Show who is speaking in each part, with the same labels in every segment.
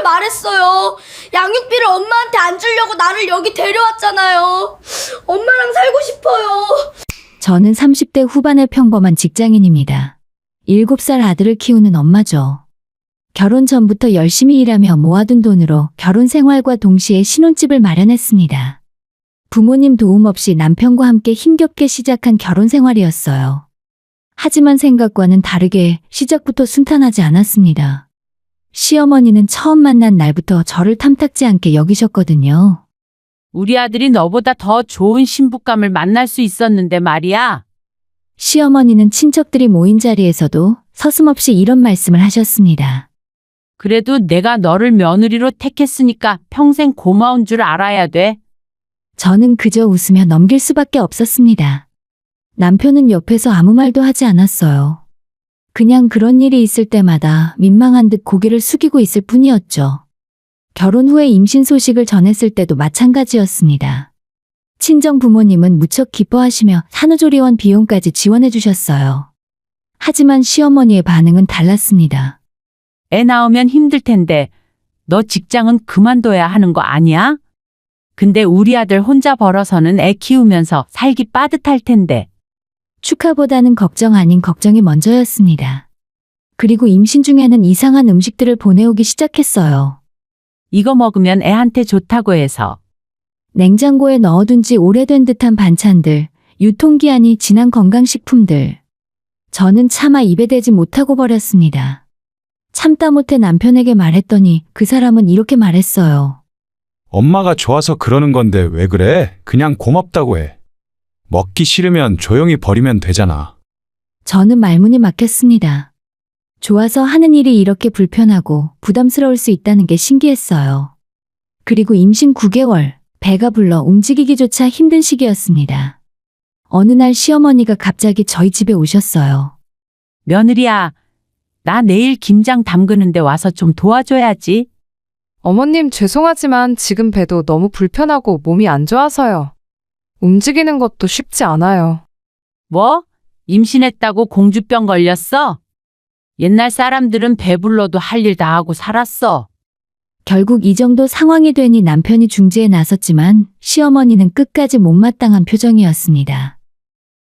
Speaker 1: 말했어요. 양육비를 엄마한테 안 주려고 나를 여기 데려왔잖아요. 엄마랑 살고 싶어요.
Speaker 2: 저는 30대 후반의 평범한 직장인입니다. 7살 아들을 키우는 엄마죠. 결혼 전부터 열심히 일하며 모아둔 돈으로 결혼 생활과 동시에 신혼집을 마련했습니다. 부모님 도움 없이 남편과 함께 힘겹게 시작한 결혼 생활이었어요. 하지만 생각과는 다르게 시작부터 순탄하지 않았습니다. 시어머니는 처음 만난 날부터 저를 탐탁지 않게 여기셨거든요.
Speaker 3: 우리 아들이 너보다 더 좋은 신부감을 만날 수 있었는데 말이야.
Speaker 2: 시어머니는 친척들이 모인 자리에서도 서슴없이 이런 말씀을 하셨습니다.
Speaker 3: 그래도 내가 너를 며느리로 택했으니까 평생 고마운 줄 알아야 돼.
Speaker 2: 저는 그저 웃으며 넘길 수밖에 없었습니다. 남편은 옆에서 아무 말도 하지 않았어요. 그냥 그런 일이 있을 때마다 민망한 듯 고개를 숙이고 있을 뿐이었죠. 결혼 후에 임신 소식을 전했을 때도 마찬가지였습니다. 친정 부모님은 무척 기뻐하시며 산후조리원 비용까지 지원해 주셨어요. 하지만 시어머니의 반응은 달랐습니다.
Speaker 3: 애 낳으면 힘들 텐데 너 직장은 그만둬야 하는 거 아니야? 근데 우리 아들 혼자 벌어서는 애 키우면서 살기 빠듯할 텐데.
Speaker 2: 축하보다는 걱정 아닌 걱정이 먼저였습니다. 그리고 임신 중에는 이상한 음식들을 보내오기 시작했어요.
Speaker 3: 이거 먹으면 애한테 좋다고 해서.
Speaker 2: 냉장고에 넣어둔 지 오래된 듯한 반찬들, 유통기한이 지난 건강식품들. 저는 차마 입에 대지 못하고 버렸습니다. 참다 못해 남편에게 말했더니 그 사람은 이렇게 말했어요.
Speaker 4: 엄마가 좋아서 그러는 건데 왜 그래? 그냥 고맙다고 해. 먹기 싫으면 조용히 버리면 되잖아.
Speaker 2: 저는 말문이 막혔습니다. 좋아서 하는 일이 이렇게 불편하고 부담스러울 수 있다는 게 신기했어요. 그리고 임신 9개월, 배가 불러 움직이기조차 힘든 시기였습니다. 어느 날 시어머니가 갑자기 저희 집에 오셨어요.
Speaker 3: 며느리야, 나 내일 김장 담그는데 와서 좀 도와줘야지.
Speaker 5: 어머님 죄송하지만 지금 배도 너무 불편하고 몸이 안 좋아서요. 움직이는 것도 쉽지 않아요.
Speaker 3: 뭐? 임신했다고 공주병 걸렸어? 옛날 사람들은 배불러도 할 일 다 하고 살았어.
Speaker 2: 결국 이 정도 상황이 되니 남편이 중재에 나섰지만 시어머니는 끝까지 못마땅한 표정이었습니다.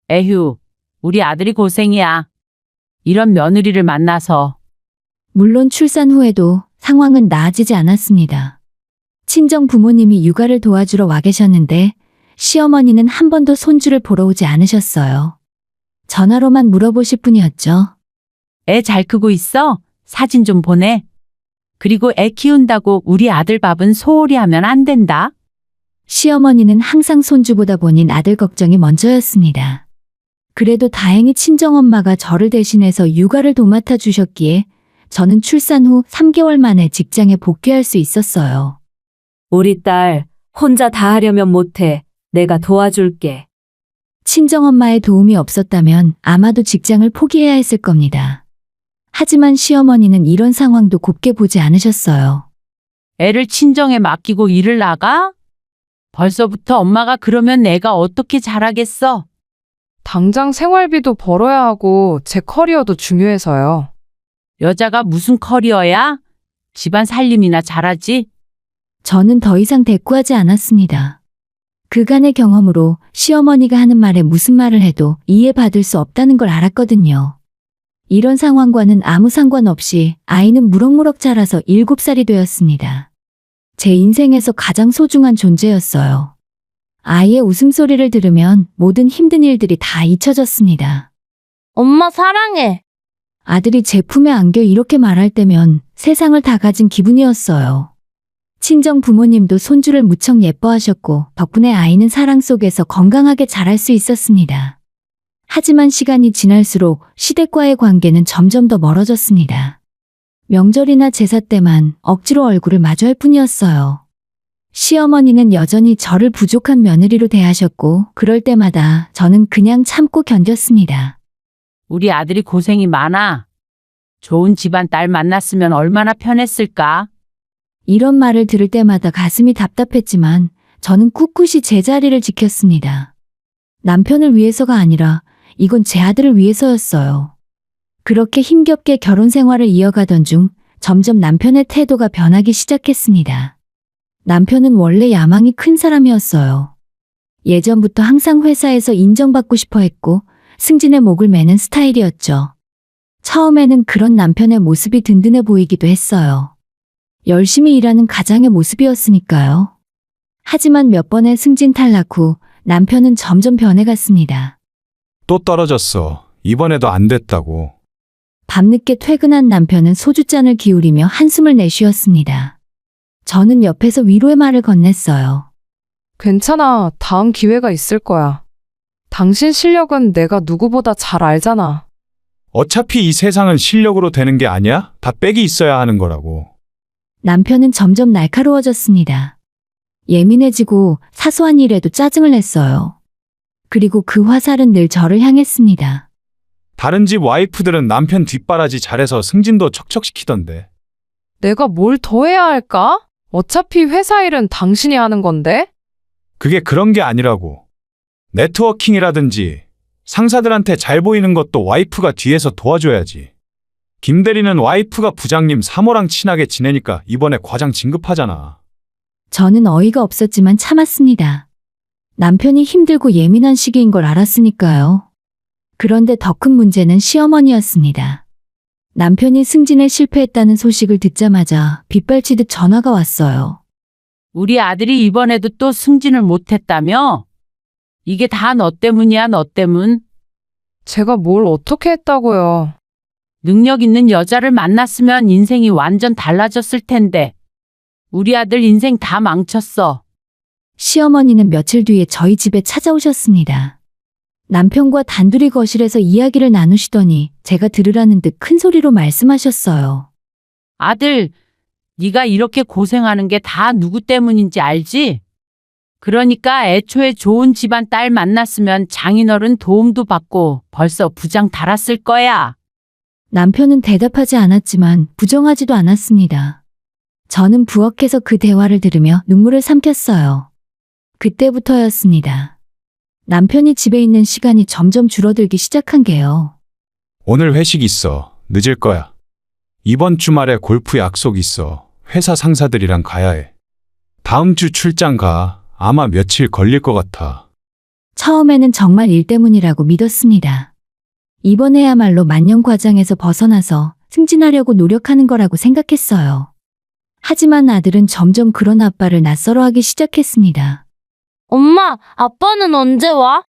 Speaker 3: 에휴, 우리 아들이 고생이야. 이런 며느리를 만나서.
Speaker 2: 물론 출산 후에도 상황은 나아지지 않았습니다. 친정 부모님이 육아를 도와주러 와 계셨는데 시어머니는 한 번도 손주를 보러 오지 않으셨어요. 전화로만 물어보실 뿐이었죠.
Speaker 3: 애 잘 크고 있어? 사진 좀 보내. 그리고 애 키운다고 우리 아들 밥은 소홀히 하면 안 된다.
Speaker 2: 시어머니는 항상 손주보다 본인 아들 걱정이 먼저였습니다. 그래도 다행히 친정엄마가 저를 대신해서 육아를 도맡아 주셨기에 저는 출산 후 3개월 만에 직장에 복귀할 수 있었어요.
Speaker 6: 우리 딸 혼자 다 하려면 못해. 내가 도와줄게.
Speaker 2: 친정엄마의 도움이 없었다면 아마도 직장을 포기해야 했을 겁니다. 하지만 시어머니는 이런 상황도 곱게 보지 않으셨어요.
Speaker 3: 애를 친정에 맡기고 일을 나가? 벌써부터 엄마가 그러면 내가 어떻게 잘하겠어?
Speaker 5: 당장 생활비도 벌어야 하고 제 커리어도 중요해서요.
Speaker 3: 여자가 무슨 커리어야? 집안 살림이나 잘하지?
Speaker 2: 저는 더 이상 대꾸하지 않았습니다. 그간의 경험으로 시어머니가 하는 말에 무슨 말을 해도 이해받을 수 없다는 걸 알았거든요. 이런 상황과는 아무 상관없이 아이는 무럭무럭 자라서 7살이 되었습니다. 제 인생에서 가장 소중한 존재였어요. 아이의 웃음소리를 들으면 모든 힘든 일들이 다 잊혀졌습니다.
Speaker 1: 엄마 사랑해.
Speaker 2: 아들이 제 품에 안겨 이렇게 말할 때면 세상을 다 가진 기분이었어요. 친정 부모님도 손주를 무척 예뻐하셨고 덕분에 아이는 사랑 속에서 건강하게 자랄 수 있었습니다. 하지만 시간이 지날수록 시댁과의 관계는 점점 더 멀어졌습니다. 명절이나 제사 때만 억지로 얼굴을 마주할 뿐이었어요. 시어머니는 여전히 저를 부족한 며느리로 대하셨고 그럴 때마다 저는 그냥 참고 견뎠습니다.
Speaker 3: 우리 아들이 고생이 많아. 좋은 집안 딸 만났으면 얼마나 편했을까?
Speaker 2: 이런 말을 들을 때마다 가슴이 답답했지만 저는 꿋꿋이 제 자리를 지켰습니다. 남편을 위해서가 아니라 이건 제 아들을 위해서였어요. 그렇게 힘겹게 결혼 생활을 이어가던 중 점점 남편의 태도가 변하기 시작했습니다. 남편은 원래 야망이 큰 사람이었어요. 예전부터 항상 회사에서 인정받고 싶어 했고 승진의 목을 매는 스타일이었죠. 처음에는 그런 남편의 모습이 든든해 보이기도 했어요. 열심히 일하는 가장의 모습이었으니까요. 하지만 몇 번의 승진 탈락 후 남편은 점점 변해갔습니다.
Speaker 4: 또 떨어졌어. 이번에도 안 됐다고.
Speaker 2: 밤늦게 퇴근한 남편은 소주잔을 기울이며 한숨을 내쉬었습니다. 저는 옆에서 위로의 말을 건넸어요.
Speaker 5: 괜찮아. 다음 기회가 있을 거야. 당신 실력은 내가 누구보다 잘 알잖아.
Speaker 4: 어차피 이 세상은 실력으로 되는 게 아니야? 다 빽이 있어야 하는 거라고.
Speaker 2: 남편은 점점 날카로워졌습니다. 예민해지고 사소한 일에도 짜증을 냈어요. 그리고 그 화살은 늘 저를 향했습니다.
Speaker 4: 다른 집 와이프들은 남편 뒷바라지 잘해서 승진도 척척 시키던데.
Speaker 5: 내가 뭘 더 해야 할까? 어차피 회사 일은 당신이 하는 건데?
Speaker 4: 그게 그런 게 아니라고. 네트워킹이라든지 상사들한테 잘 보이는 것도 와이프가 뒤에서 도와줘야지. 김 대리는 와이프가 부장님 사모랑 친하게 지내니까 이번에 과장 진급하잖아.
Speaker 2: 저는 어이가 없었지만 참았습니다. 남편이 힘들고 예민한 시기인 걸 알았으니까요. 그런데 더 큰 문제는 시어머니였습니다. 남편이 승진에 실패했다는 소식을 듣자마자 빗발치듯 전화가 왔어요.
Speaker 3: 우리 아들이 이번에도 또 승진을 못했다며? 이게 다 너 때문이야, 너 때문.
Speaker 5: 제가 뭘 어떻게 했다고요?
Speaker 3: 능력 있는 여자를 만났으면 인생이 완전 달라졌을 텐데. 우리 아들 인생 다 망쳤어.
Speaker 2: 시어머니는 며칠 뒤에 저희 집에 찾아오셨습니다. 남편과 단둘이 거실에서 이야기를 나누시더니 제가 들으라는 듯 큰 소리로 말씀하셨어요.
Speaker 3: 아들, 네가 이렇게 고생하는 게 다 누구 때문인지 알지? 그러니까 애초에 좋은 집안 딸 만났으면 장인어른 도움도 받고 벌써 부장 달았을 거야.
Speaker 2: 남편은 대답하지 않았지만 부정하지도 않았습니다. 저는 부엌에서 그 대화를 들으며 눈물을 삼켰어요. 그때부터였습니다. 남편이 집에 있는 시간이 점점 줄어들기 시작한 게요.
Speaker 4: 오늘 회식 있어. 늦을 거야. 이번 주말에 골프 약속 있어. 회사 상사들이랑 가야 해. 다음 주 출장 가. 아마 며칠 걸릴 것 같아.
Speaker 2: 처음에는 정말 일 때문이라고 믿었습니다. 이번에야말로 만년 과장에서 벗어나서 승진하려고 노력하는 거라고 생각했어요. 하지만 아들은 점점 그런 아빠를 낯설어하기 시작했습니다.
Speaker 1: 엄마, 아빠는 언제 와?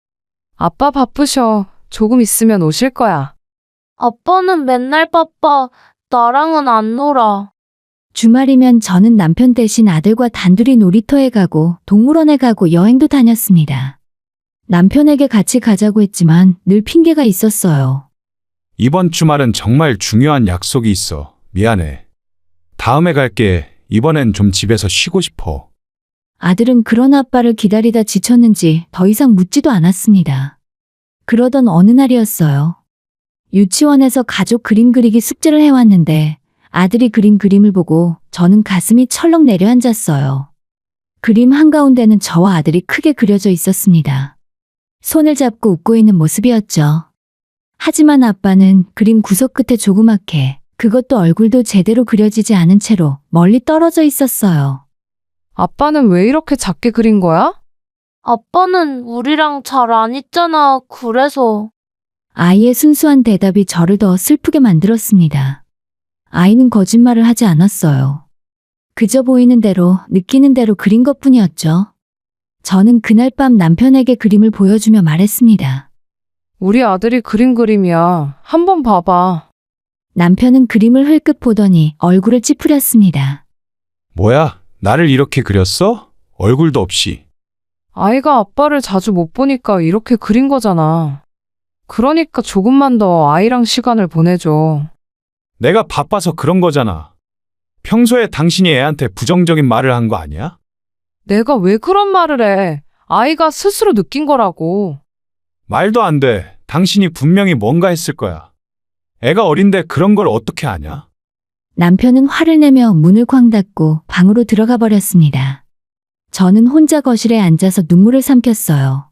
Speaker 5: 아빠 바쁘셔. 조금 있으면 오실 거야.
Speaker 1: 아빠는 맨날 바빠. 나랑은 안 놀아.
Speaker 2: 주말이면 저는 남편 대신 아들과 단둘이 놀이터에 가고 동물원에 가고 여행도 다녔습니다. 남편에게 같이 가자고 했지만 늘 핑계가 있었어요.
Speaker 4: 이번 주말은 정말 중요한 약속이 있어. 미안해. 다음에 갈게. 이번엔 좀 집에서 쉬고 싶어.
Speaker 2: 아들은 그런 아빠를 기다리다 지쳤는지 더 이상 묻지도 않았습니다. 그러던 어느 날이었어요. 유치원에서 가족 그림 그리기 숙제를 해왔는데 아들이 그린 그림을 보고 저는 가슴이 철렁 내려앉았어요. 그림 한가운데는 저와 아들이 크게 그려져 있었습니다. 손을 잡고 웃고 있는 모습이었죠. 하지만 아빠는 그림 구석 끝에 조그맣게, 그것도 얼굴도 제대로 그려지지 않은 채로 멀리 떨어져 있었어요.
Speaker 5: 아빠는 왜 이렇게 작게 그린 거야?
Speaker 1: 아빠는 우리랑 잘 안 있잖아. 그래서.
Speaker 2: 아이의 순수한 대답이 저를 더 슬프게 만들었습니다. 아이는 거짓말을 하지 않았어요. 그저 보이는 대로, 느끼는 대로 그린 것뿐이었죠. 저는 그날 밤 남편에게 그림을 보여주며 말했습니다.
Speaker 5: 우리 아들이 그린 그림이야. 한번 봐봐.
Speaker 2: 남편은 그림을 흘끗 보더니 얼굴을 찌푸렸습니다.
Speaker 4: 뭐야? 나를 이렇게 그렸어? 얼굴도 없이.
Speaker 5: 아이가 아빠를 자주 못 보니까 이렇게 그린 거잖아. 그러니까 조금만 더 아이랑 시간을 보내줘.
Speaker 4: 내가 바빠서 그런 거잖아. 평소에 당신이 애한테 부정적인 말을 한 거 아니야?
Speaker 5: 내가 왜 그런 말을 해? 아이가 스스로 느낀 거라고.
Speaker 4: 말도 안 돼. 당신이 분명히 뭔가 했을 거야. 애가 어린데 그런 걸 어떻게 아냐?
Speaker 2: 남편은 화를 내며 문을 쾅 닫고 방으로 들어가 버렸습니다. 저는 혼자 거실에 앉아서 눈물을 삼켰어요.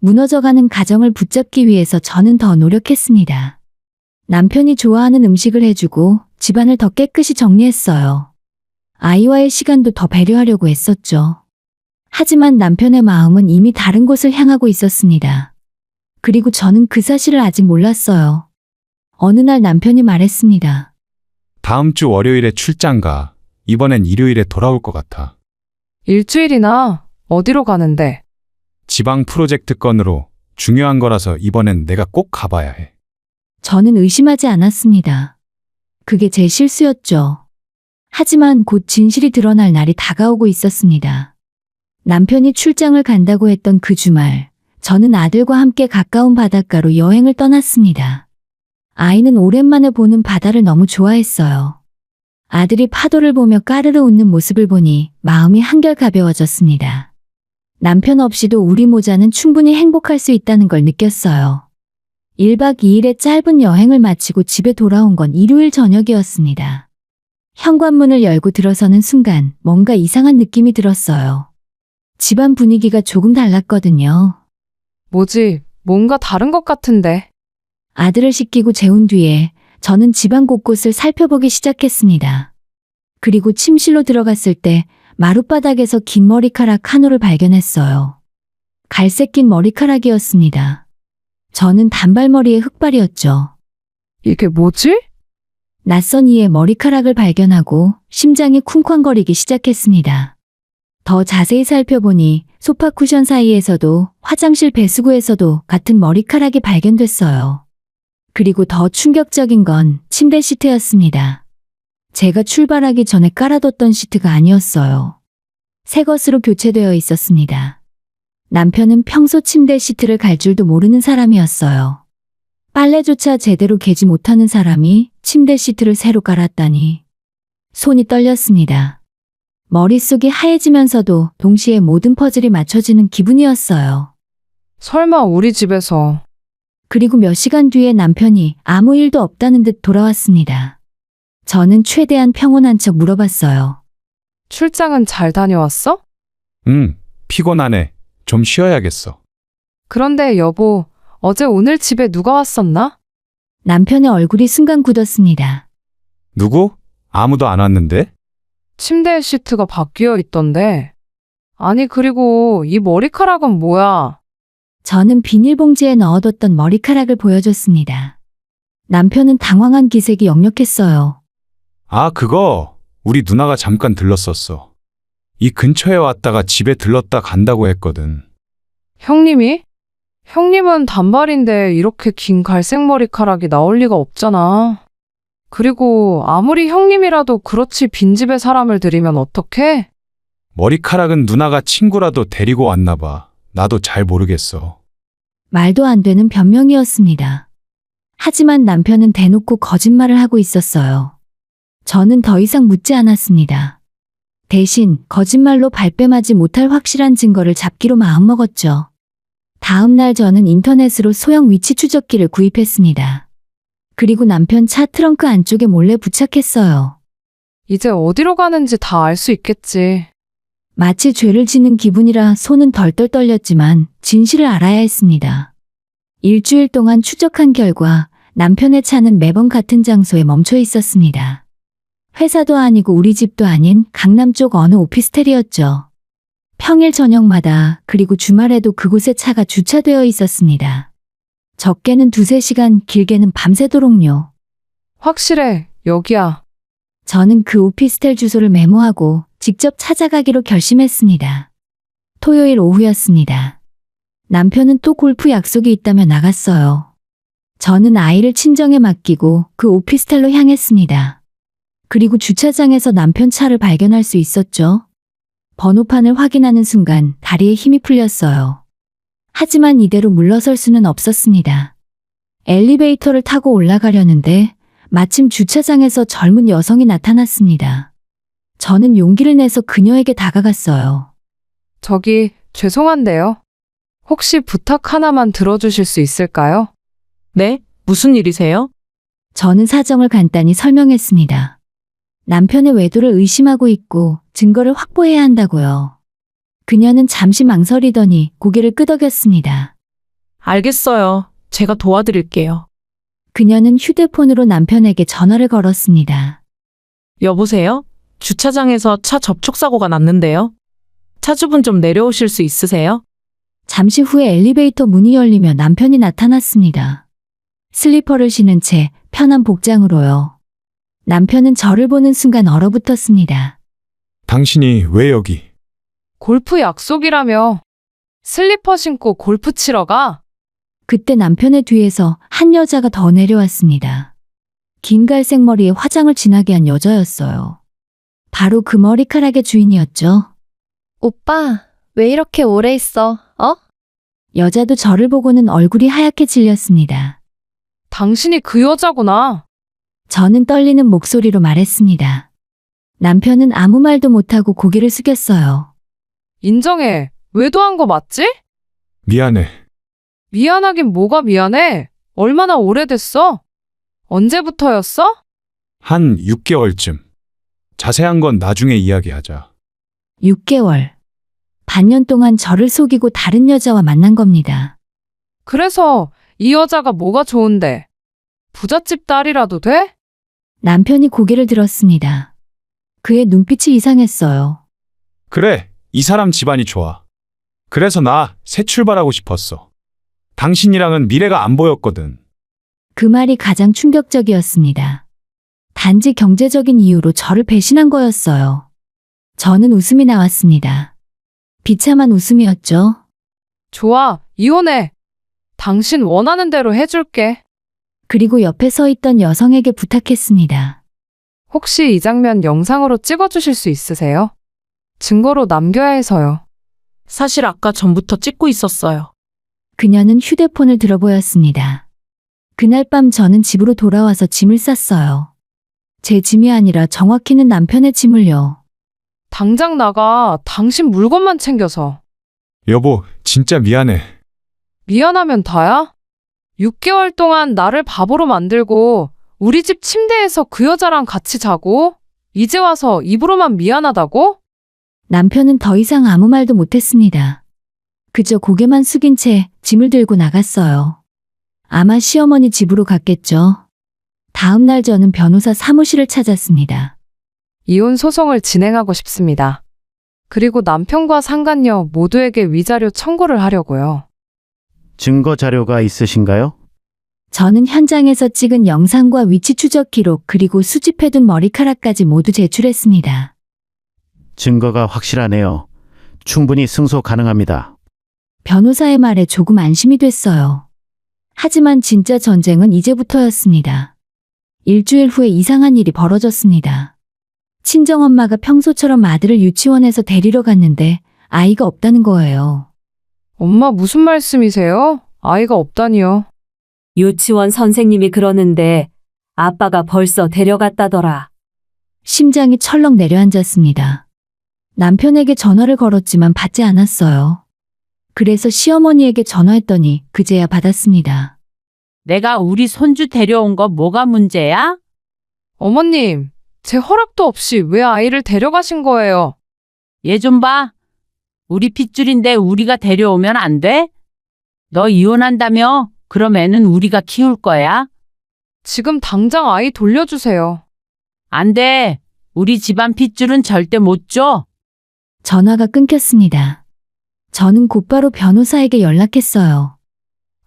Speaker 2: 무너져가는 가정을 붙잡기 위해서 저는 더 노력했습니다. 남편이 좋아하는 음식을 해주고 집안을 더 깨끗이 정리했어요. 아이와의 시간도 더 배려하려고 했었죠. 하지만 남편의 마음은 이미 다른 곳을 향하고 있었습니다. 그리고 저는 그 사실을 아직 몰랐어요. 어느 날 남편이 말했습니다.
Speaker 4: 다음 주 월요일에 출장 가. 이번엔 일요일에 돌아올 것 같아.
Speaker 5: 일주일이나 어디로 가는데?
Speaker 4: 지방 프로젝트 건으로 중요한 거라서 이번엔 내가 꼭 가봐야 해.
Speaker 2: 저는 의심하지 않았습니다. 그게 제 실수였죠. 하지만 곧 진실이 드러날 날이 다가오고 있었습니다. 남편이 출장을 간다고 했던 그 주말, 저는 아들과 함께 가까운 바닷가로 여행을 떠났습니다. 아이는 오랜만에 보는 바다를 너무 좋아했어요. 아들이 파도를 보며 까르르 웃는 모습을 보니 마음이 한결 가벼워졌습니다. 남편 없이도 우리 모자는 충분히 행복할 수 있다는 걸 느꼈어요. 1박 2일의 짧은 여행을 마치고 집에 돌아온 건 일요일 저녁이었습니다. 현관문을 열고 들어서는 순간 뭔가 이상한 느낌이 들었어요. 집안 분위기가 조금 달랐거든요.
Speaker 5: 뭐지? 뭔가 다른 것 같은데.
Speaker 2: 아들을 씻기고 재운 뒤에 저는 집안 곳곳을 살펴보기 시작했습니다. 그리고 침실로 들어갔을 때 마룻바닥에서 긴 머리카락 한 올을 발견했어요. 갈색 긴 머리카락이었습니다. 저는 단발머리의 흑발이었죠.
Speaker 5: 이게 뭐지?
Speaker 2: 낯선 이의 머리카락을 발견하고 심장이 쿵쾅거리기 시작했습니다. 더 자세히 살펴보니 소파 쿠션 사이에서도 화장실 배수구에서도 같은 머리카락이 발견됐어요. 그리고 더 충격적인 건 침대 시트였습니다. 제가 출발하기 전에 깔아뒀던 시트가 아니었어요. 새 것으로 교체되어 있었습니다. 남편은 평소 침대 시트를 갈 줄도 모르는 사람이었어요. 빨래조차 제대로 개지 못하는 사람이 침대 시트를 새로 깔았다니. 손이 떨렸습니다. 머릿속이 하얘지면서도 동시에 모든 퍼즐이 맞춰지는 기분이었어요.
Speaker 5: 설마 우리 집에서.
Speaker 2: 그리고 몇 시간 뒤에 남편이 아무 일도 없다는 듯 돌아왔습니다. 저는 최대한 평온한 척 물어봤어요.
Speaker 5: 출장은 잘 다녀왔어?
Speaker 4: 피곤하네. 좀 쉬어야겠어.
Speaker 5: 그런데 여보, 어제 오늘 집에 누가 왔었나?
Speaker 2: 남편의 얼굴이 순간 굳었습니다.
Speaker 4: 누구? 아무도 안 왔는데?
Speaker 5: 침대에 시트가 바뀌어 있던데. 아니, 그리고 이 머리카락은 뭐야?
Speaker 2: 저는 비닐봉지에 넣어뒀던 머리카락을 보여줬습니다. 남편은 당황한 기색이 역력했어요.
Speaker 4: 아, 그거 우리 누나가 잠깐 들렀었어. 이 근처에 왔다가 집에 들렀다 간다고 했거든.
Speaker 5: 형님이? 형님은 단발인데 이렇게 긴 갈색 머리카락이 나올 리가 없잖아. 그리고 아무리 형님이라도 그렇지 빈집에 사람을 들이면 어떡해?
Speaker 4: 머리카락은 누나가 친구라도 데리고 왔나 봐. 나도 잘 모르겠어.
Speaker 2: 말도 안 되는 변명이었습니다. 하지만 남편은 대놓고 거짓말을 하고 있었어요. 저는 더 이상 묻지 않았습니다. 대신 거짓말로 발뺌하지 못할 확실한 증거를 잡기로 마음먹었죠. 다음 날 저는 인터넷으로 소형 위치 추적기를 구입했습니다. 그리고 남편 차 트렁크 안쪽에 몰래 부착했어요.
Speaker 5: 이제 어디로 가는지 다 알 수 있겠지.
Speaker 2: 마치 죄를 짓는 기분이라 손은 덜덜 떨렸지만 진실을 알아야 했습니다. 일주일 동안 추적한 결과 남편의 차는 매번 같은 장소에 멈춰 있었습니다. 회사도 아니고 우리 집도 아닌 강남 쪽 어느 오피스텔이었죠. 평일 저녁마다 그리고 주말에도 그곳에 차가 주차되어 있었습니다. 적게는 2-3시간, 길게는 밤새도록요.
Speaker 5: 확실해, 여기야.
Speaker 2: 저는 그 오피스텔 주소를 메모하고 직접 찾아가기로 결심했습니다. 토요일 오후였습니다. 남편은 또 골프 약속이 있다며 나갔어요. 저는 아이를 친정에 맡기고 그 오피스텔로 향했습니다. 그리고 주차장에서 남편 차를 발견할 수 있었죠. 번호판을 확인하는 순간 다리에 힘이 풀렸어요. 하지만 이대로 물러설 수는 없었습니다. 엘리베이터를 타고 올라가려는데 마침 주차장에서 젊은 여성이 나타났습니다. 저는 용기를 내서 그녀에게 다가갔어요.
Speaker 5: 저기, 죄송한데요. 혹시 부탁 하나만 들어주실 수 있을까요?
Speaker 7: 네? 무슨 일이세요?
Speaker 2: 저는 사정을 간단히 설명했습니다. 남편의 외도를 의심하고 있고 증거를 확보해야 한다고요. 그녀는 잠시 망설이더니 고개를 끄덕였습니다.
Speaker 7: 알겠어요. 제가 도와드릴게요.
Speaker 2: 그녀는 휴대폰으로 남편에게 전화를 걸었습니다.
Speaker 7: 여보세요? 주차장에서 차 접촉사고가 났는데요. 차주분 좀 내려오실 수 있으세요?
Speaker 2: 잠시 후에 엘리베이터 문이 열리며 남편이 나타났습니다. 슬리퍼를 신은 채 편한 복장으로요. 남편은 저를 보는 순간 얼어붙었습니다.
Speaker 4: 당신이 왜 여기?
Speaker 5: 골프 약속이라며. 슬리퍼 신고 골프 치러 가?
Speaker 2: 그때 남편의 뒤에서 한 여자가 더 내려왔습니다. 긴 갈색 머리에 화장을 진하게 한 여자였어요. 바로 그 머리카락의 주인이었죠.
Speaker 1: 오빠, 왜 이렇게 오래 있어?
Speaker 2: 여자도 저를 보고는 얼굴이 하얗게 질렸습니다.
Speaker 5: 당신이 그 여자구나.
Speaker 2: 저는 떨리는 목소리로 말했습니다. 남편은 아무 말도 못하고 고개를 숙였어요.
Speaker 5: 인정해. 외도한 거 맞지?
Speaker 4: 미안해.
Speaker 5: 미안하긴 뭐가 미안해. 얼마나 오래됐어? 언제부터였어?
Speaker 4: 한 6개월쯤. 자세한 건 나중에 이야기하자.
Speaker 2: 6개월. 반년 동안 저를 속이고 다른 여자와 만난 겁니다.
Speaker 5: 그래서 이 여자가 뭐가 좋은데? 부잣집 딸이라도 돼?
Speaker 2: 남편이 고개를 들었습니다. 그의 눈빛이 이상했어요.
Speaker 4: 그래, 이 사람 집안이 좋아. 그래서 나 새 출발하고 싶었어. 당신이랑은 미래가 안 보였거든.
Speaker 2: 그 말이 가장 충격적이었습니다. 단지 경제적인 이유로 저를 배신한 거였어요. 저는 웃음이 나왔습니다. 비참한 웃음이었죠.
Speaker 5: 좋아, 이혼해. 당신 원하는 대로 해줄게.
Speaker 2: 그리고 옆에 서 있던 여성에게 부탁했습니다.
Speaker 5: 혹시 이 장면 영상으로 찍어주실 수 있으세요? 증거로 남겨야 해서요.
Speaker 7: 사실 아까 전부터 찍고 있었어요.
Speaker 2: 그녀는 휴대폰을 들어 보였습니다. 그날 밤 저는 집으로 돌아와서 짐을 쌌어요. 제 짐이 아니라 정확히는 남편의 짐을요.
Speaker 5: 당장 나가. 당신 물건만 챙겨서.
Speaker 4: 여보, 진짜 미안해.
Speaker 5: 미안하면 다야? 6개월 동안 나를 바보로 만들고 우리 집 침대에서 그 여자랑 같이 자고 이제 와서 입으로만 미안하다고?
Speaker 2: 남편은 더 이상 아무 말도 못했습니다. 그저 고개만 숙인 채 짐을 들고 나갔어요. 아마 시어머니 집으로 갔겠죠. 다음 날 저는 변호사 사무실을 찾았습니다.
Speaker 5: 이혼 소송을 진행하고 싶습니다. 그리고 남편과 상간녀 모두에게 위자료 청구를 하려고요.
Speaker 8: 증거 자료가 있으신가요?
Speaker 2: 저는 현장에서 찍은 영상과 위치 추적 기록 그리고 수집해둔 머리카락까지 모두 제출했습니다.
Speaker 8: 증거가 확실하네요. 충분히 승소 가능합니다.
Speaker 2: 변호사의 말에 조금 안심이 됐어요. 하지만 진짜 전쟁은 이제부터였습니다. 일주일 후에 이상한 일이 벌어졌습니다. 친정엄마가 평소처럼 아들을 유치원에서 데리러 갔는데 아이가 없다는 거예요.
Speaker 5: 엄마 무슨 말씀이세요? 아이가 없다니요.
Speaker 6: 유치원 선생님이 그러는데 아빠가 벌써 데려갔다더라.
Speaker 2: 심장이 철렁 내려앉았습니다. 남편에게 전화를 걸었지만 받지 않았어요. 그래서 시어머니에게 전화했더니 그제야 받았습니다.
Speaker 3: 내가 우리 손주 데려온 거 뭐가 문제야?
Speaker 5: 어머님, 제 허락도 없이 왜 아이를 데려가신 거예요?
Speaker 3: 얘 좀 봐. 우리 핏줄인데 우리가 데려오면 안 돼? 너 이혼한다며? 그럼 애는 우리가 키울 거야?
Speaker 5: 지금 당장 아이 돌려주세요.
Speaker 3: 안 돼. 우리 집안 핏줄은 절대 못 줘.
Speaker 2: 전화가 끊겼습니다. 저는 곧바로 변호사에게 연락했어요.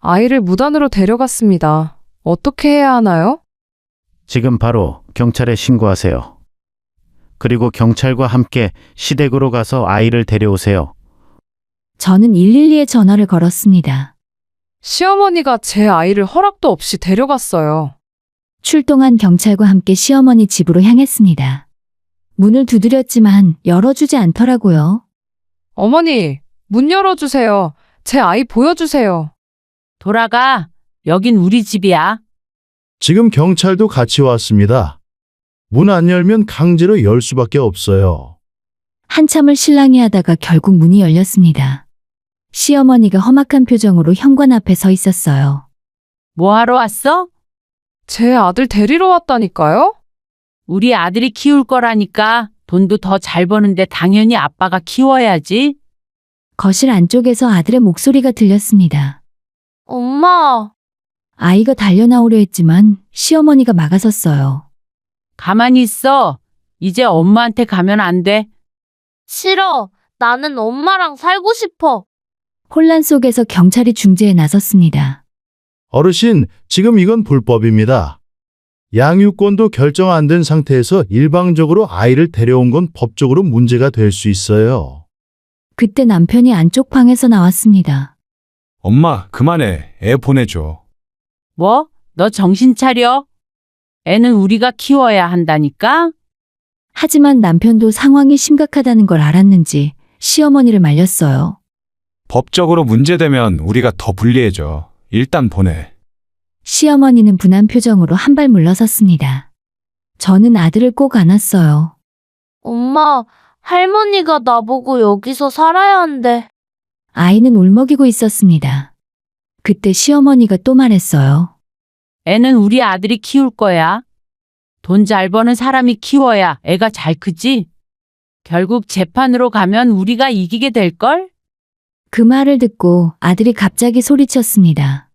Speaker 5: 아이를 무단으로 데려갔습니다. 어떻게 해야 하나요?
Speaker 8: 지금 바로 경찰에 신고하세요. 그리고 경찰과 함께 시댁으로 가서 아이를 데려오세요.
Speaker 2: 저는 112에 전화를 걸었습니다.
Speaker 5: 시어머니가 제 아이를 허락도 없이 데려갔어요.
Speaker 2: 출동한 경찰과 함께 시어머니 집으로 향했습니다. 문을 두드렸지만 열어주지 않더라고요.
Speaker 5: 어머니, 문 열어주세요. 제 아이 보여주세요.
Speaker 3: 돌아가. 여긴 우리 집이야.
Speaker 9: 지금 경찰도 같이 왔습니다. 문 안 열면 강제로 열 수밖에 없어요.
Speaker 2: 한참을 실랑이 하다가 결국 문이 열렸습니다. 시어머니가 험악한 표정으로 현관 앞에 서 있었어요.
Speaker 3: 뭐 하러 왔어?
Speaker 5: 제 아들 데리러 왔다니까요?
Speaker 3: 우리 아들이 키울 거라니까. 돈도 더 잘 버는데 당연히 아빠가 키워야지.
Speaker 2: 거실 안쪽에서 아들의 목소리가 들렸습니다.
Speaker 1: 엄마,
Speaker 2: 아이가 달려나오려 했지만 시어머니가 막아섰어요.
Speaker 3: 가만히 있어. 이제 엄마한테 가면 안 돼.
Speaker 1: 싫어. 나는 엄마랑 살고 싶어.
Speaker 2: 혼란 속에서 경찰이 중재에 나섰습니다.
Speaker 9: 어르신, 지금 이건 불법입니다. 양육권도 결정 안 된 상태에서 일방적으로 아이를 데려온 건 법적으로 문제가 될 수 있어요.
Speaker 2: 그때 남편이 안쪽 방에서 나왔습니다.
Speaker 4: 엄마, 그만해. 애 보내줘.
Speaker 3: 뭐? 너 정신 차려? 애는 우리가 키워야 한다니까?
Speaker 2: 하지만 남편도 상황이 심각하다는 걸 알았는지 시어머니를 말렸어요.
Speaker 4: 법적으로 문제되면 우리가 더 불리해져. 일단 보내.
Speaker 2: 시어머니는 분한 표정으로 한 발 물러섰습니다. 저는 아들을 꼭 안았어요.
Speaker 1: 엄마, 할머니가 나보고 여기서 살아야 한대.
Speaker 2: 아이는 울먹이고 있었습니다. 그때 시어머니가 또 말했어요.
Speaker 3: 애는 우리 아들이 키울 거야. 돈 잘 버는 사람이 키워야 애가 잘 크지? 결국 재판으로 가면 우리가 이기게 될걸?
Speaker 2: 그 말을 듣고 아들이 갑자기 소리쳤습니다.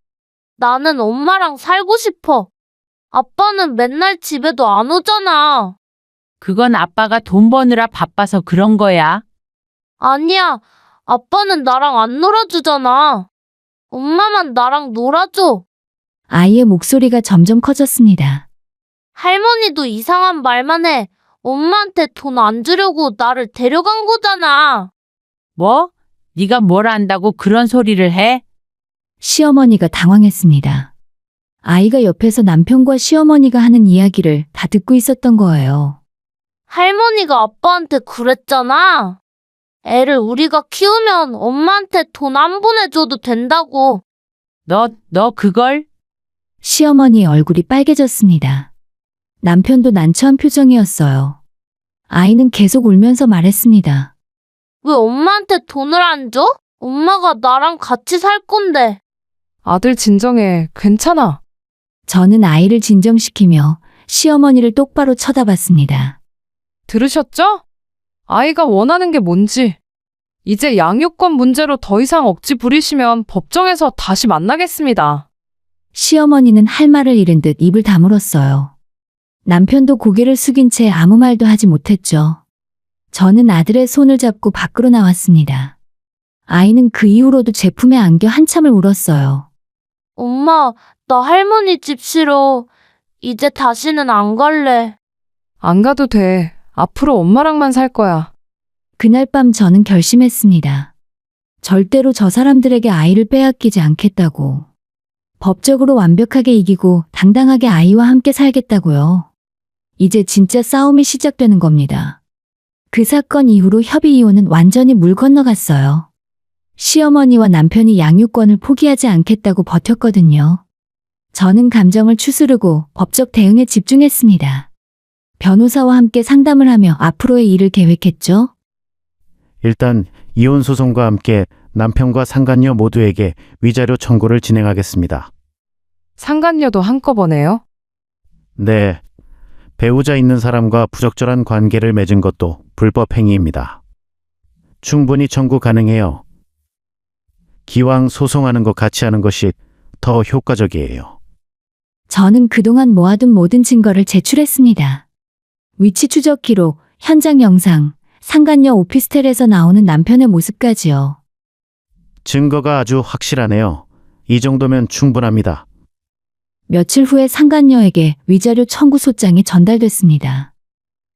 Speaker 1: 나는 엄마랑 살고 싶어. 아빠는 맨날 집에도 안 오잖아.
Speaker 3: 그건 아빠가 돈 버느라 바빠서 그런 거야.
Speaker 1: 아니야. 아빠는 나랑 안 놀아주잖아. 엄마만 나랑 놀아줘.
Speaker 2: 아이의 목소리가 점점 커졌습니다.
Speaker 1: 할머니도 이상한 말만 해. 엄마한테 돈 안 주려고 나를 데려간 거잖아.
Speaker 3: 뭐? 네가 뭘 안다고 그런 소리를 해?
Speaker 2: 시어머니가 당황했습니다. 아이가 옆에서 남편과 시어머니가 하는 이야기를 다 듣고 있었던 거예요.
Speaker 1: 할머니가 아빠한테 그랬잖아. 애를 우리가 키우면 엄마한테 돈 안 보내줘도 된다고.
Speaker 3: 너 그걸?
Speaker 2: 시어머니의 얼굴이 빨개졌습니다. 남편도 난처한 표정이었어요. 아이는 계속 울면서 말했습니다.
Speaker 1: 왜 엄마한테 돈을 안 줘? 엄마가 나랑 같이 살 건데.
Speaker 5: 아들 진정해. 괜찮아.
Speaker 2: 저는 아이를 진정시키며 시어머니를 똑바로 쳐다봤습니다.
Speaker 5: 들으셨죠? 아이가 원하는 게 뭔지. 이제 양육권 문제로 더 이상 억지 부리시면 법정에서 다시 만나겠습니다.
Speaker 2: 시어머니는 할 말을 잃은 듯 입을 다물었어요. 남편도 고개를 숙인 채 아무 말도 하지 못했죠. 저는 아들의 손을 잡고 밖으로 나왔습니다. 아이는 그 이후로도 제 품에 안겨 한참을 울었어요.
Speaker 1: 엄마, 나 할머니 집 싫어. 이제 다시는 안 갈래.
Speaker 5: 안 가도 돼. 앞으로 엄마랑만 살 거야.
Speaker 2: 그날 밤 저는 결심했습니다. 절대로 저 사람들에게 아이를 빼앗기지 않겠다고. 법적으로 완벽하게 이기고 당당하게 아이와 함께 살겠다고요. 이제 진짜 싸움이 시작되는 겁니다. 그 사건 이후로 협의 이혼은 완전히 물 건너갔어요. 시어머니와 남편이 양육권을 포기하지 않겠다고 버텼거든요. 저는 감정을 추스르고 법적 대응에 집중했습니다. 변호사와 함께 상담을 하며 앞으로의 일을 계획했죠.
Speaker 8: 일단 이혼 소송과 함께 남편과 상간녀 모두에게 위자료 청구를 진행하겠습니다.
Speaker 5: 상간녀도 한꺼번에요?
Speaker 8: 네. 배우자 있는 사람과 부적절한 관계를 맺은 것도 불법 행위입니다. 충분히 청구 가능해요. 기왕 소송하는 거 같이 하는 것이 더 효과적이에요.
Speaker 2: 저는 그동안 모아둔 모든 증거를 제출했습니다. 위치 추적 기록, 현장 영상, 상간녀 오피스텔에서 나오는 남편의 모습까지요.
Speaker 8: 증거가 아주 확실하네요. 이 정도면 충분합니다.
Speaker 2: 며칠 후에 상간녀에게 위자료 청구 소장이 전달됐습니다.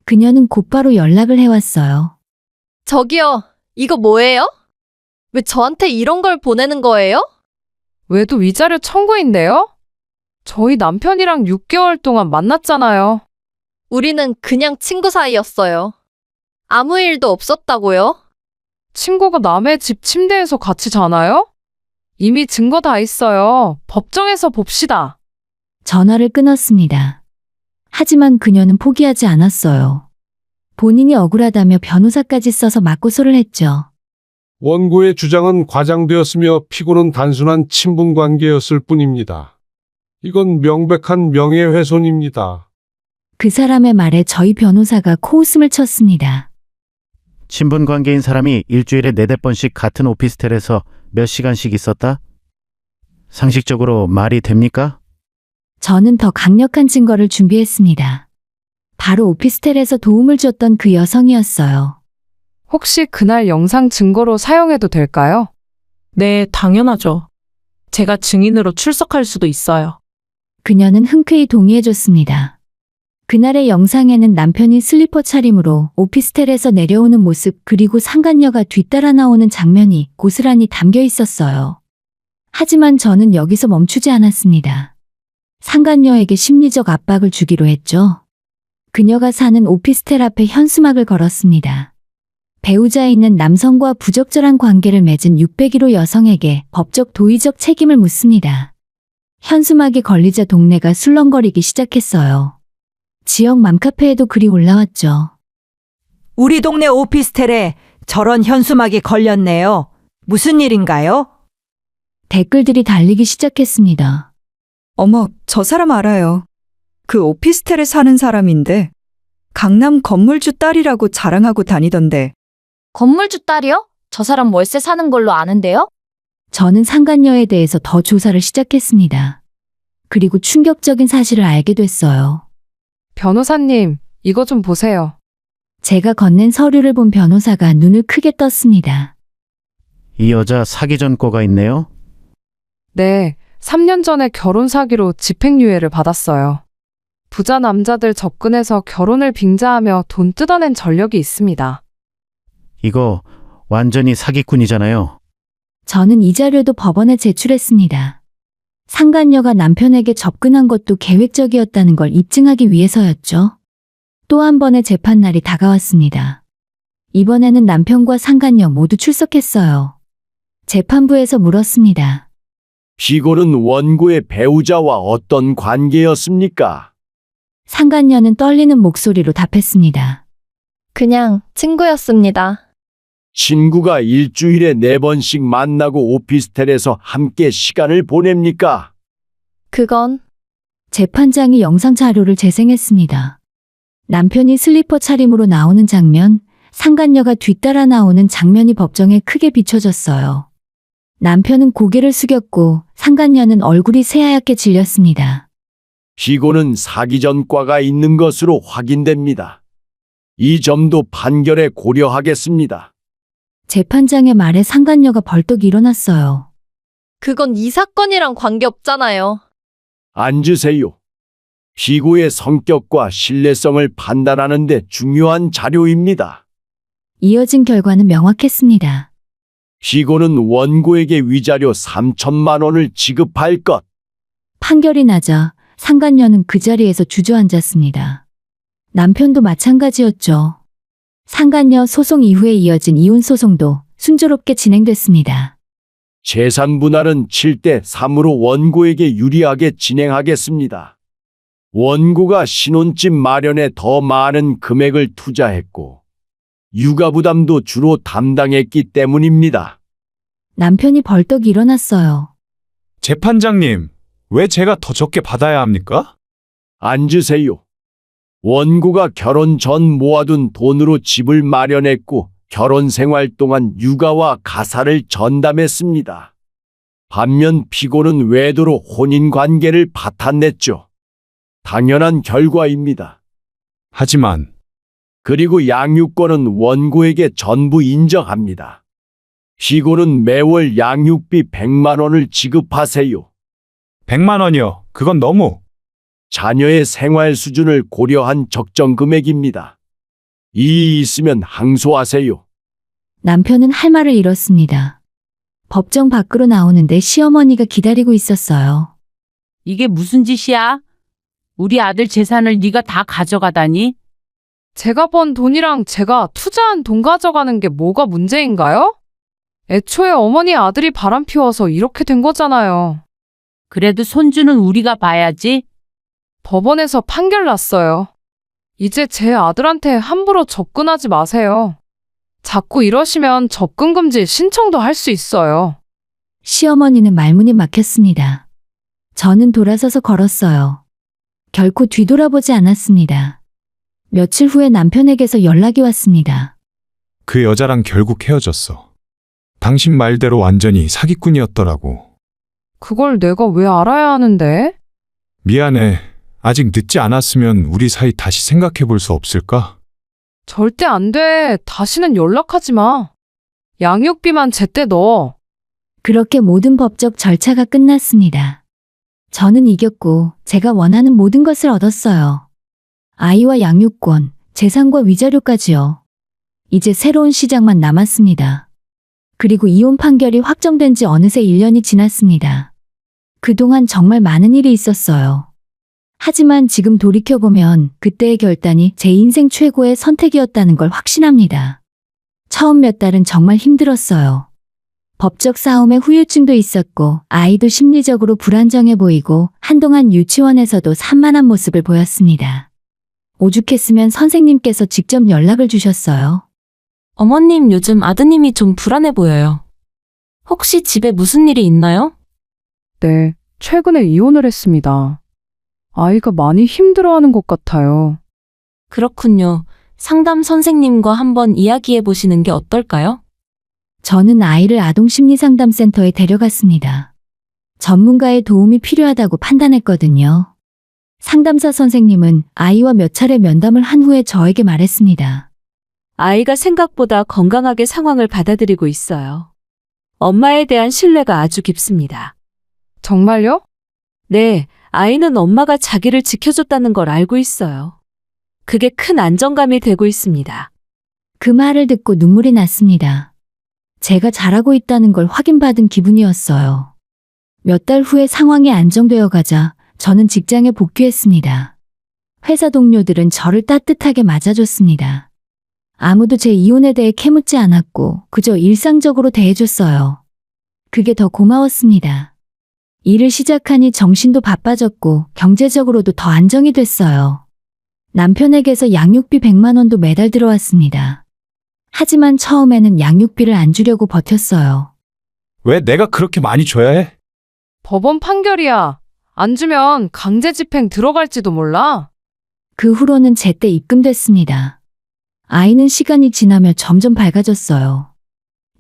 Speaker 2: 그녀는 곧바로 연락을 해왔어요.
Speaker 10: 저기요, 이거 뭐예요? 왜 저한테 이런 걸 보내는 거예요?
Speaker 5: 외도 위자료 청구인데요? 저희 남편이랑 6개월 동안 만났잖아요.
Speaker 10: 우리는 그냥 친구 사이였어요. 아무 일도 없었다고요?
Speaker 5: 친구가 남의 집 침대에서 같이 자나요? 이미 증거 다 있어요. 법정에서 봅시다.
Speaker 2: 전화를 끊었습니다. 하지만 그녀는 포기하지 않았어요. 본인이 억울하다며 변호사까지 써서 맞고소를 했죠.
Speaker 11: 원고의 주장은 과장되었으며 피고는 단순한 친분 관계였을 뿐입니다. 이건 명백한 명예훼손입니다.
Speaker 2: 그 사람의 말에 저희 변호사가 코웃음을 쳤습니다.
Speaker 8: 친분 관계인 사람이 일주일에 4-5번씩 같은 오피스텔에서 몇 시간씩 있었다? 상식적으로 말이 됩니까?
Speaker 2: 저는 더 강력한 증거를 준비했습니다. 바로 오피스텔에서 도움을 줬던 그 여성이었어요.
Speaker 5: 혹시 그날 영상 증거로 사용해도 될까요?
Speaker 7: 네, 당연하죠. 제가 증인으로 출석할 수도 있어요.
Speaker 2: 그녀는 흔쾌히 동의해줬습니다. 그날의 영상에는 남편이 슬리퍼 차림으로 오피스텔에서 내려오는 모습 그리고 상간녀가 뒤따라 나오는 장면이 고스란히 담겨 있었어요. 하지만 저는 여기서 멈추지 않았습니다. 상간녀에게 심리적 압박을 주기로 했죠. 그녀가 사는 오피스텔 앞에 현수막을 걸었습니다. 배우자 있는 남성과 부적절한 관계를 맺은 601호 여성에게 법적 도의적 책임을 묻습니다. 현수막이 걸리자 동네가 술렁거리기 시작했어요. 지역 맘카페에도 글이 올라왔죠.
Speaker 12: 우리 동네 오피스텔에 저런 현수막이 걸렸네요. 무슨 일인가요?
Speaker 2: 댓글들이 달리기 시작했습니다.
Speaker 13: 어머, 저 사람 알아요. 그 오피스텔에 사는 사람인데 강남 건물주 딸이라고 자랑하고 다니던데.
Speaker 1: 건물주 딸이요? 저 사람 월세 사는 걸로 아는데요?
Speaker 2: 저는 상간녀에 대해서 더 조사를 시작했습니다. 그리고 충격적인 사실을 알게 됐어요.
Speaker 5: 변호사님, 이거 좀 보세요.
Speaker 2: 제가 건넨 서류를 본 변호사가 눈을 크게 떴습니다.
Speaker 8: 이 여자 사기 전과가 있네요.
Speaker 5: 네, 3년 전에 결혼 사기로 집행유예를 받았어요. 부자 남자들 접근해서 결혼을 빙자하며 돈 뜯어낸 전력이 있습니다.
Speaker 8: 이거 완전히 사기꾼이잖아요.
Speaker 2: 저는 이 자료도 법원에 제출했습니다. 상간녀가 남편에게 접근한 것도 계획적이었다는 걸 입증하기 위해서였죠. 또 한 번의 재판날이 다가왔습니다. 이번에는 남편과 상간녀 모두 출석했어요. 재판부에서 물었습니다.
Speaker 14: 피고는 원고의 배우자와 어떤 관계였습니까?
Speaker 2: 상간녀는 떨리는 목소리로 답했습니다.
Speaker 10: 그냥 친구였습니다.
Speaker 14: 친구가 일주일에 4번씩 만나고 오피스텔에서 함께 시간을 보냅니까?
Speaker 10: 그건
Speaker 2: 재판장이 영상 자료를 재생했습니다. 남편이 슬리퍼 차림으로 나오는 장면, 상간녀가 뒤따라 나오는 장면이 법정에 크게 비춰졌어요. 남편은 고개를 숙였고 상간녀는 얼굴이 새하얗게 질렸습니다.
Speaker 14: 피고는 사기 전과가 있는 것으로 확인됩니다. 이 점도 판결에 고려하겠습니다.
Speaker 2: 재판장의 말에 상간녀가 벌떡 일어났어요.
Speaker 10: 그건 이 사건이랑 관계없잖아요.
Speaker 14: 앉으세요. 피고의 성격과 신뢰성을 판단하는 데 중요한 자료입니다.
Speaker 2: 이어진 결과는 명확했습니다.
Speaker 14: 피고는 원고에게 위자료 3천만 원을 지급할 것.
Speaker 2: 판결이 나자 상간녀는 그 자리에서 주저앉았습니다. 남편도 마찬가지였죠. 상간녀 소송 이후에 이어진 이혼 소송도 순조롭게 진행됐습니다.
Speaker 14: 재산 분할은 7대 3으로 원고에게 유리하게 진행하겠습니다. 원고가 신혼집 마련에 더 많은 금액을 투자했고 육아 부담도 주로 담당했기 때문입니다.
Speaker 2: 남편이 벌떡 일어났어요.
Speaker 4: 재판장님, 왜 제가 더 적게 받아야 합니까?
Speaker 14: 앉으세요. 원고가 결혼 전 모아둔 돈으로 집을 마련했고 결혼 생활 동안 육아와 가사를 전담했습니다. 반면 피고는 외도로 혼인 관계를 파탄냈죠. 당연한 결과입니다.
Speaker 4: 하지만
Speaker 14: 그리고 양육권은 원고에게 전부 인정합니다. 피고는 매월 양육비 100만 원을 지급하세요.
Speaker 4: 100만 원이요. 그건 너무.
Speaker 14: 자녀의 생활 수준을 고려한 적정 금액입니다. 이의 있으면 항소하세요.
Speaker 2: 남편은 할 말을 잃었습니다. 법정 밖으로 나오는데 시어머니가 기다리고 있었어요.
Speaker 3: 이게 무슨 짓이야? 우리 아들 재산을 네가 다 가져가다니?
Speaker 5: 제가 번 돈이랑 제가 투자한 돈 가져가는 게 뭐가 문제인가요? 애초에 어머니 아들이 바람 피워서 이렇게 된 거잖아요.
Speaker 3: 그래도 손주는 우리가 봐야지.
Speaker 5: 법원에서 판결 났어요. 이제 제 아들한테 함부로 접근하지 마세요. 자꾸 이러시면 접근 금지 신청도 할 수 있어요.
Speaker 2: 시어머니는 말문이 막혔습니다. 저는 돌아서서 걸었어요. 결코 뒤돌아보지 않았습니다. 며칠 후에 남편에게서 연락이 왔습니다.
Speaker 4: 그 여자랑 결국 헤어졌어. 당신 말대로 완전히 사기꾼이었더라고.
Speaker 5: 그걸 내가 왜 알아야 하는데?
Speaker 4: 미안해. 아직 늦지 않았으면 우리 사이 다시 생각해 볼 수 없을까?
Speaker 5: 절대 안 돼. 다시는 연락하지 마. 양육비만 제때 넣어.
Speaker 2: 그렇게 모든 법적 절차가 끝났습니다. 저는 이겼고 제가 원하는 모든 것을 얻었어요. 아이와 양육권, 재산과 위자료까지요. 이제 새로운 시작만 남았습니다. 그리고 이혼 판결이 확정된 지 어느새 1년이 지났습니다. 그동안 정말 많은 일이 있었어요. 하지만 지금 돌이켜보면 그때의 결단이 제 인생 최고의 선택이었다는 걸 확신합니다. 처음 몇 달은 정말 힘들었어요. 법적 싸움에 후유증도 있었고 아이도 심리적으로 불안정해 보이고 한동안 유치원에서도 산만한 모습을 보였습니다. 오죽했으면 선생님께서 직접 연락을 주셨어요.
Speaker 15: 어머님, 요즘 아드님이 좀 불안해 보여요. 혹시 집에 무슨 일이 있나요?
Speaker 5: 네, 최근에 이혼을 했습니다. 아이가 많이 힘들어하는 것 같아요.
Speaker 15: 그렇군요. 상담 선생님과 한번 이야기해 보시는 게 어떨까요?
Speaker 2: 저는 아이를 아동심리상담센터에 데려갔습니다. 전문가의 도움이 필요하다고 판단했거든요. 상담사 선생님은 아이와 몇 차례 면담을 한 후에 저에게 말했습니다.
Speaker 6: 아이가 생각보다 건강하게 상황을 받아들이고 있어요. 엄마에 대한 신뢰가 아주 깊습니다.
Speaker 5: 정말요?
Speaker 6: 네, 아이는 엄마가 자기를 지켜줬다는 걸 알고 있어요. 그게 큰 안정감이 되고 있습니다.
Speaker 2: 그 말을 듣고 눈물이 났습니다. 제가 잘하고 있다는 걸 확인받은 기분이었어요. 몇 달 후에 상황이 안정되어 가자 저는 직장에 복귀했습니다. 회사 동료들은 저를 따뜻하게 맞아줬습니다. 아무도 제 이혼에 대해 캐묻지 않았고 그저 일상적으로 대해줬어요. 그게 더 고마웠습니다. 일을 시작하니 정신도 바빠졌고 경제적으로도 더 안정이 됐어요. 남편에게서 양육비 100만 원도 매달 들어왔습니다. 하지만 처음에는 양육비를 안 주려고 버텼어요.
Speaker 4: 왜 내가 그렇게 많이 줘야 해?
Speaker 5: 법원 판결이야. 안 주면 강제 집행 들어갈지도 몰라.
Speaker 2: 그 후로는 제때 입금됐습니다. 아이는 시간이 지나며 점점 밝아졌어요.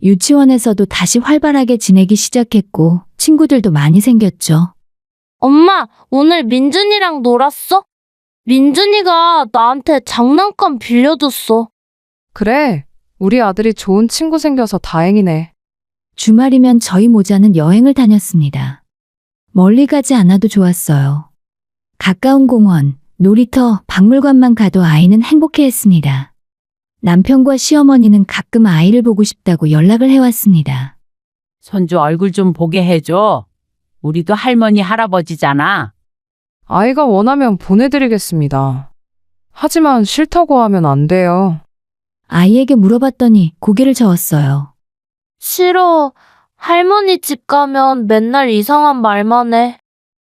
Speaker 2: 유치원에서도 다시 활발하게 지내기 시작했고 친구들도 많이 생겼죠.
Speaker 1: 엄마, 오늘 민준이랑 놀았어? 민준이가 나한테 장난감 빌려줬어.
Speaker 5: 그래, 우리 아들이 좋은 친구 생겨서 다행이네.
Speaker 2: 주말이면 저희 모자는 여행을 다녔습니다. 멀리 가지 않아도 좋았어요. 가까운 공원, 놀이터, 박물관만 가도 아이는 행복해했습니다. 남편과 시어머니는 가끔 아이를 보고 싶다고 연락을 해왔습니다.
Speaker 3: 손주 얼굴 좀 보게 해줘. 우리도 할머니, 할아버지잖아.
Speaker 5: 아이가 원하면 보내드리겠습니다. 하지만 싫다고 하면 안 돼요.
Speaker 2: 아이에게 물어봤더니 고개를 저었어요.
Speaker 1: 싫어. 할머니 집 가면 맨날 이상한 말만 해.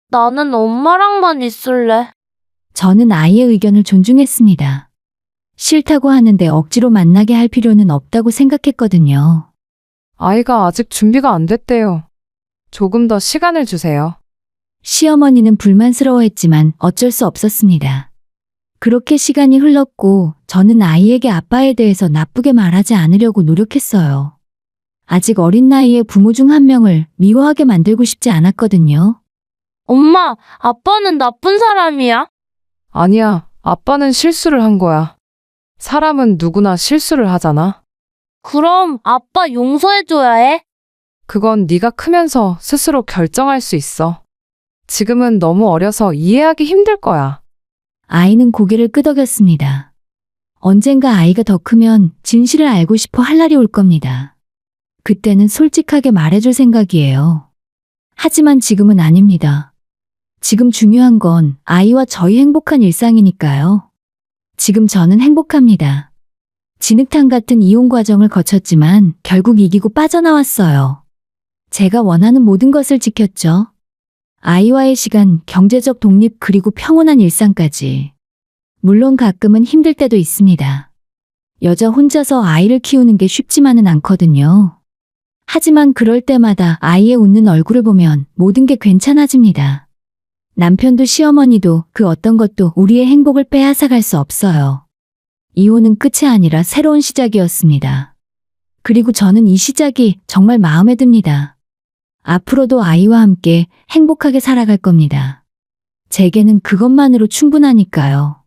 Speaker 1: 나는 엄마랑만 있을래.
Speaker 2: 저는 아이의 의견을 존중했습니다. 싫다고 하는데 억지로 만나게 할 필요는 없다고 생각했거든요.
Speaker 5: 아이가 아직 준비가 안 됐대요. 조금 더 시간을 주세요.
Speaker 2: 시어머니는 불만스러워했지만 어쩔 수 없었습니다. 그렇게 시간이 흘렀고 저는 아이에게 아빠에 대해서 나쁘게 말하지 않으려고 노력했어요. 아직 어린 나이에 부모 중 한 명을 미워하게 만들고 싶지 않았거든요.
Speaker 1: 엄마, 아빠는 나쁜 사람이야?
Speaker 5: 아니야, 아빠는 실수를 한 거야. 사람은 누구나 실수를 하잖아.
Speaker 1: 그럼 아빠 용서해줘야 해?
Speaker 5: 그건 네가 크면서 스스로 결정할 수 있어. 지금은 너무 어려서 이해하기 힘들 거야.
Speaker 2: 아이는 고개를 끄덕였습니다. 언젠가 아이가 더 크면 진실을 알고 싶어 할 날이 올 겁니다. 그때는 솔직하게 말해줄 생각이에요. 하지만 지금은 아닙니다. 지금 중요한 건 아이와 저희 행복한 일상이니까요. 지금 저는 행복합니다. 진흙탕 같은 이혼 과정을 거쳤지만 결국 이기고 빠져나왔어요. 제가 원하는 모든 것을 지켰죠. 아이와의 시간, 경제적 독립 그리고 평온한 일상까지. 물론 가끔은 힘들 때도 있습니다. 여자 혼자서 아이를 키우는 게 쉽지만은 않거든요. 하지만 그럴 때마다 아이의 웃는 얼굴을 보면 모든 게 괜찮아집니다. 남편도 시어머니도 그 어떤 것도 우리의 행복을 빼앗아갈 수 없어요. 이혼은 끝이 아니라 새로운 시작이었습니다. 그리고 저는 이 시작이 정말 마음에 듭니다. 앞으로도 아이와 함께 행복하게 살아갈 겁니다. 제게는 그것만으로 충분하니까요.